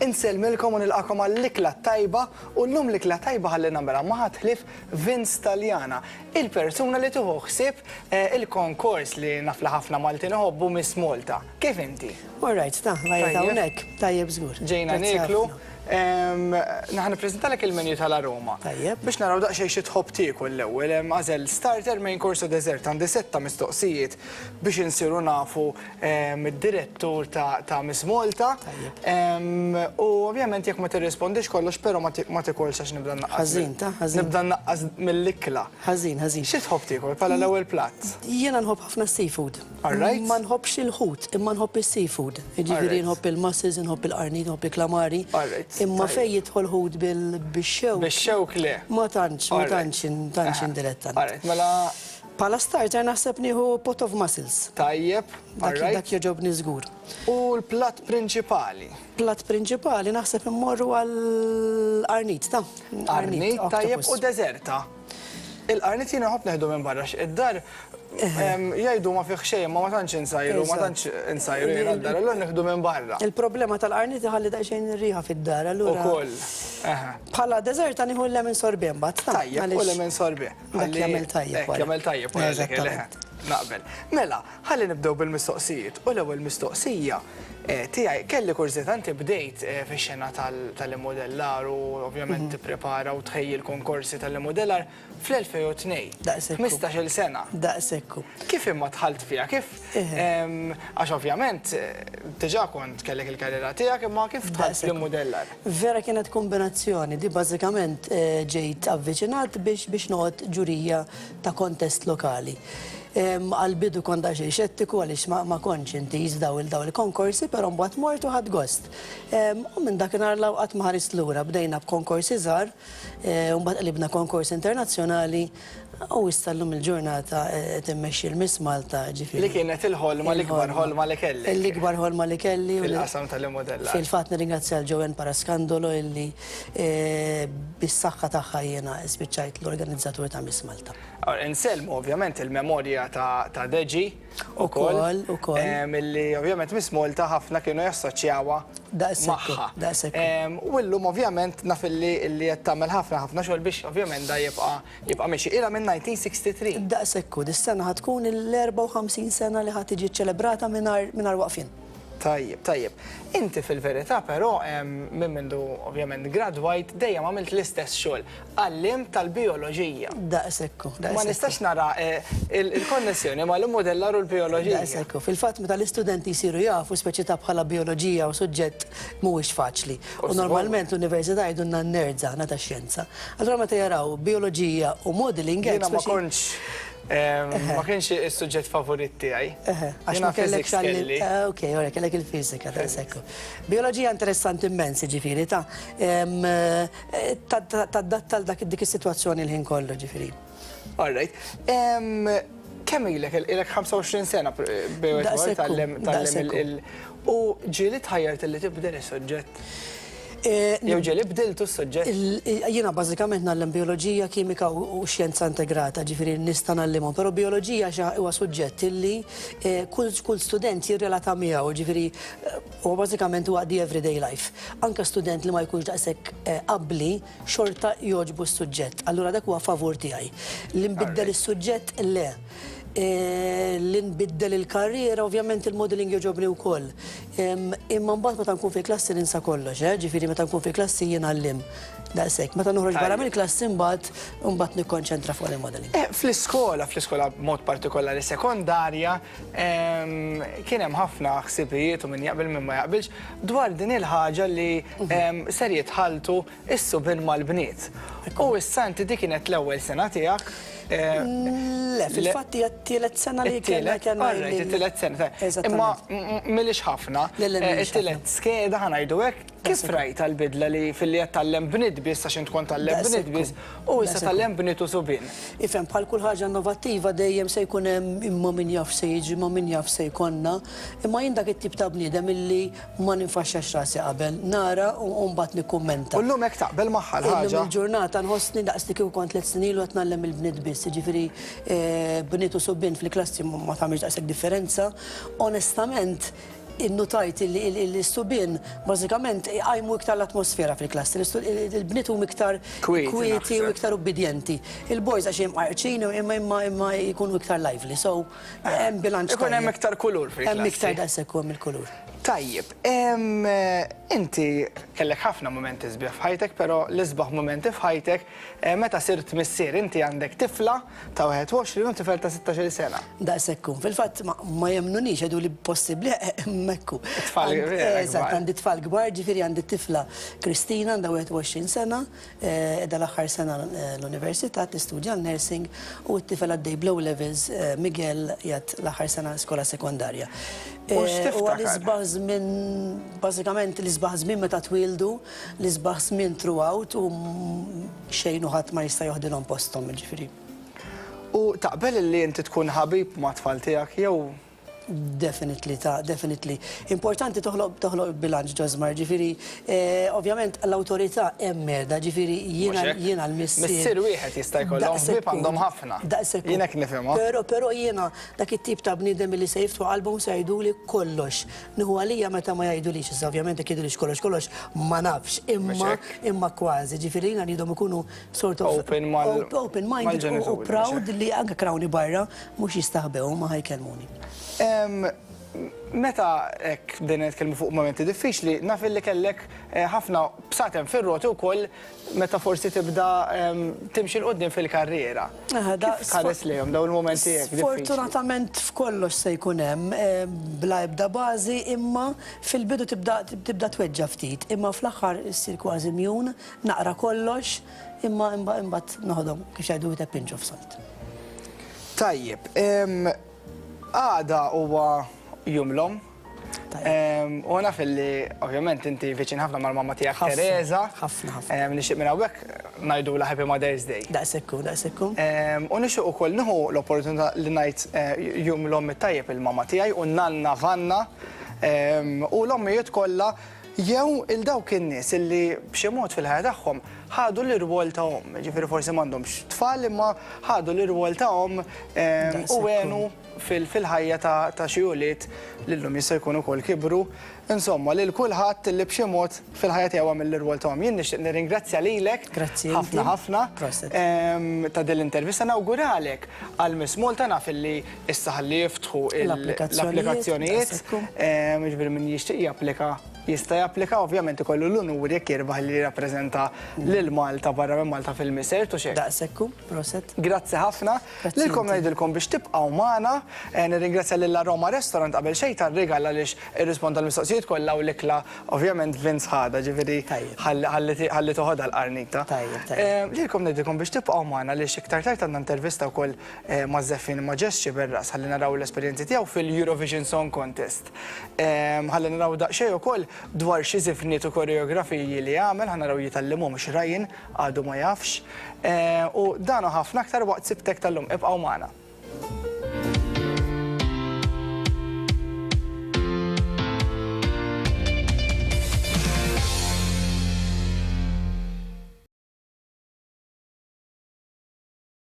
Inselmilkom u nilqakom għall-ikla tajba u l-lum l-ikla tajba ħalli namela maħat ħlif Vince Taljana, il-persuna li tuħu ħsib il-konkors li nafla ħafna Malti nħobbu Miss Malta. Kif inti? All right, għajta unek, tajjeb żgur. Ġejna niklu. Naħna prezentalek il-menju tal-Aroma. Biex naraw daqxej xi tħobb tiekol l-ewwel, għażel starter, main course u dessert għandi 6 mistoqsijiet biex insiru nafu id-direttur ta' Miss Malta. U ovvjament jekk ma tirrispondix kollox, però ma tikolx għax nibda naqqas. Ħażin, ħażin. Nibda naqqas mill-ikla. Ħażin. Xi tħobb tiekol bħala l-ewwel platt? Jiena nħobb ħafna seafood. Alright. Ma nħobbx il-ħut, imma nħobb is-seafood. Jiġifieri nħobb il-mussels, nħobb il-qarnit, nħobb il-klamari. Imma fej jidħol ħut bil-xewk. Bil-xewk le? Ma tantx indirettant. Mela. Pala starter naħseb nieħu pot of mussels. Tajjeb, dak joġobni żgur. U l-platt prinċipali? Platt prinċipali naħseb immorru għall-qarnit, ta' Qarnit, tajjeb u deserta. Il-qarnit jiena ħobb neħdu minn barra id-dar jgħidu ma fih xejn, ma tantx insajru jiena d-dar, allura neħdu minn barra. Il-problema tal-qarnit iħalli daqsxejn ir-riħa fid-dar, allura. Ukoll. Bħala deserta nieħu lemon sorbet mbagħad. Tajjeb, u lemon sorbet. Dak jagħmel tajjeb. Jagħmel tajjeb naqbel. Mela, ħalli nibdew bil-mistoqsijiet. U l-ewwel mistoqsija tiegħi kelli kurzita inti bdejt fix-xena tal-immodellar u ovvjament tipprepara u tħejji l-konkorsi tal-immodellar fl-2002. 15-il sena. Daqsekku. Kif imma tħalt fiha? Kif għax ovvjament diġà kont kellek il-karriera tiegħek imma kif tħalt fl-immodellar? Vera kienet kombinazzjoni di bażikament ġejt avviċinat biex noqgħod ġurija ta' kontest lokali. Għal-bidu konda xej xettiku għalix ma konċ inti jizdaw il-konkorsi, pero mbagħad mortu ħad gost. U minn dakinhar law qatt ma ħarist lura bdejna b'konkorsi żgħar, mbagħad qlibna konkors internazzjonali u istallum il-ġurnata timmexxi l-Miss Malta ġifieri. Li kienet il-ħolma l-ikbar ħolma li kelli. L-ikbar ħolma li kelli. Fil-qasam tal-immodellar. Fil-fatt nirringrazzja l-Ġowen Paraskandolo illi bis-saħħa tagħha jiena spiċċajt l-organizzatur ta' Miss Malta. Inselmu ovvjament il-memorja ta' Deġi ukoll. Milli ovvjament Miss Malta ħafna kienu jassoċjawha magħha. U llum ovvjament naf illi qed tagħmel ħafna xogħol biex ovvjament da jibqa' mexi ilha minn 1963. Daqsekku, dis-sena ħatkun il-54 sena li ħad tiġi ċċelebrata mingħajr waqfien. Tajjeb. Inti fil-verità però minn mindu ovvjament gradwajt dejjem għamilt l-istess xogħol, għallim tal-bioloġija. Daqsekku. Ma nistax nara il-konnessjoni ma l-immodellar u l-bioloġija. Daqsekku. Fil-fatt meta l-istudenti jsiru jafu speċi ta' bħala bioloġija u suġġett mhuwiex faċli. U normalment l-università jgħidulna n-nerds aħna tax-xjenza. Allura meta jaraw bioloġija u modeling ma kienx is-suġġett favorit tiegħi. Għax ma kellek kelli. Okej, ora kellek il-fiżika ta' sekku. Bioloġija interessanti immensi ġifieri ta' tadatta għal dik is-sitwazzjoni l-ħin kollu ġifieri. All right. Kemm ilek 25 sena tal-lem u ġieli tħajjart li tibdel is-suġġett. Jew ġieli bdiltu s-suġġett? Jiena bażikament nagħlem bioloġija, kimika u xjenza integrata, ġifieri nista' nagħlimhom, però bioloġija huwa suġġett illi kull student jirrelata miegħu, ġifieri huwa bażikament huwa the everyday life. Anke student li ma jkunx daqshekk qabbli xorta jogħġbu s-suġġett. Allura dak huwa favur tiegħi. Li nbiddel is-suġġett le. Li nbiddel il-karriera, ovvjament il-modeling joġobni wkoll. Imma mbagħad meta nkun fi klassi ninsa kollox, ġifieri meta nkun fi klassi jien għallim. Daqshekk, meta noħroġ barra mill-klassi mbagħad nikkonċentra fuq il-modeling. Fl-iskola b'mod partikolari sekondarja, kien hemm ħafna ħsibijiet u min jaqbel minn ma jaqbilx dwar din il-ħaġa li ser jitħalltu is-subien mal-bniet. U issa inti dik kienet l-ewwel sena tiegħek. Le, fil-fatt hija t-tielet sena li kellna it-tielet sena. Imma milix ħafna. It-tielet skeda ħanajdu hekk. Kif rajt għal-bidla li fil-li tallem bnid biss għax tkun tallem bnid biss u issa tallem bnid u subien? Ifhem bħal kull ħaġa innovattiva dejjem se jkun hemm imma min jaf se jiġi, imma min jaf se jkollna, imma jien dak it-tip ta' bniedem illi ma ninfaxxax rasi qabel nara u mbagħad nikkummenta. U llum hekk taqbel magħha l-ħaġa. Illum il-ġurnata nħossni daqs li kieku kont 3 snin ilu qed nagħlem il-bnied biss, jiġifieri bnied u subien fil-klassi ma tagħmilx daqshekk differenza. Onestament innotajt l-istubien bażikament għajmu iktar l-atmosfera fil-klassi. Il-bniet huma iktar kwieti u iktar ubbidjenti. Il-boys għax jimqarċin imma jkunu iktar lively. So, hemm bilanċ. Ikun hemm iktar kulur fil-klassi. Hemm iktar daqshekk hemm il-kulur. Tajjeb, inti kellek ħafna momenti sbieħ f'ħajtek, però l-isbaħ momenti f'ħajtek meta sirt missier inti għandek tifla ta' 21 u tifel ta' 16 sena. Daqshekk fil-fatt ma jemnunix għedu li possibbli mekku. Tfal għandi tfal kbar, ġifieri għandi tifla Kristina għandha 21 sena, edha l-aħħar sena l-università tistudja l-nursing u t-tifel għaddej blow levels Miguel jgħat l-aħħar sena skola sekondarja. U għal-isbaħ żmien, bażikament l-isbaħ żmien meta twildu, l-isbaħ żmien throughout u xejn u ħadd ma jista' joħdilhom posthom ġifieri. U taqbel li inti tkun ħabib ma' tfal tiegħek jew? Definitely. Importanti toħloq bilanċ ġozmar, ġifiri, ovvjament l-autorità emmerda, ġifiri jiena l-missier. Missier wieħed jista' jkollhom ħbieb għandhom ħafna. Jiena kif nifhimha. Però jiena dak it-tip ta' bniedem li se jiftħu qalbhom se jgħiduli kollox. Nieħu għalija meta ma jgħidulix, ovvjament jgħidulix kollox ma nafx, imma kważi. Ġifiri jiena rridhom ikunu sort of open-minded u proud li anke krawni barra mhux jistaħbew ma ħajkelmuni. Meta din nitkellmu fuq momenti diffiċli, naf li kellek ħafna bsatem fir-roti wkoll meta forsi tibda timxi l-qoddim fil-karriera. Kif tħares lejhom dawn il-momenti hekk diffiċli? Fortunatament f'kollox se jkun hemm bla ebda bażi, imma fil-bidu tibda tweġġa' ftit, imma fl-aħħar issir kważi mjun, naqra kollox, imma imbagħad noħodhom kif jgħidu with a pinch of salt. Tajjeb, għada huwa jum l-om. U naf li, ovvjament, inti viċin ħafna mal-mamma tiegħek Teresa. Ħafna. Nixtieq minn hawnhekk ngħidu Happy Mother's Day. Daqshekk. U nixtieq ukoll nieħu l-opportunità li ngħid jum l-om tajjeb il-mamma tiegħi u nanna Vanna u l-ommijiet kollha jew il-dawk in-nies illi b'xi mod fil-ħajja tagħhom ħadu l-irwol tagħhom. Ġifieri forsi m'għandhomx tfal imma ħadu l-irwol tagħhom u għenu fil-ħajja ta' xi ulied li llum jista' jkunu wkoll kibru. Insomma, lil kulħadd li b'xi mod fil-ħajja tiegħu għamel l-irwol tagħhom. Jien nixtieq nirringrazzja lilek ħafna ta' din l-intervista nawguralek għal Miss Malta naf illi issa ħalli jiftħu l-applikazzjonijiet. Ġifieri min jixtieq japplika jista' japplika, ovvjament ikollu l-unur jekk jirbaħ li jirrappreżenta lil Malta barra minn Malta fil-Misert u xejn. Daqshekk, proset. Grazzi ħafna. Lilkom ngħidilkom biex tibqgħu magħna. Nirringrazzja lil Roma Restaurant qabel xejn tar-rigal għaliex irrisponda l-mistoqsijiet kollha u l-ikla ovvjament Vince ħada, ġifieri ħalli toħodha l-qarnita. Lilkom ngħidilkom biex tibqgħu magħna għaliex iktar tard għandna intervista wkoll ma' Zeffin Maġesċi berras ħalli naraw l-esperjenzi tiegħu fil-Eurovision Song Contest. Ħalli naraw daqsxejn ukoll dwar xi żifniet u koreografiji li għamel, ħanaraw jitallimhom x'rajin għadu ma jafx. U dan ħafna aktar waqt sibtek tal-lum ibqgħu magħna.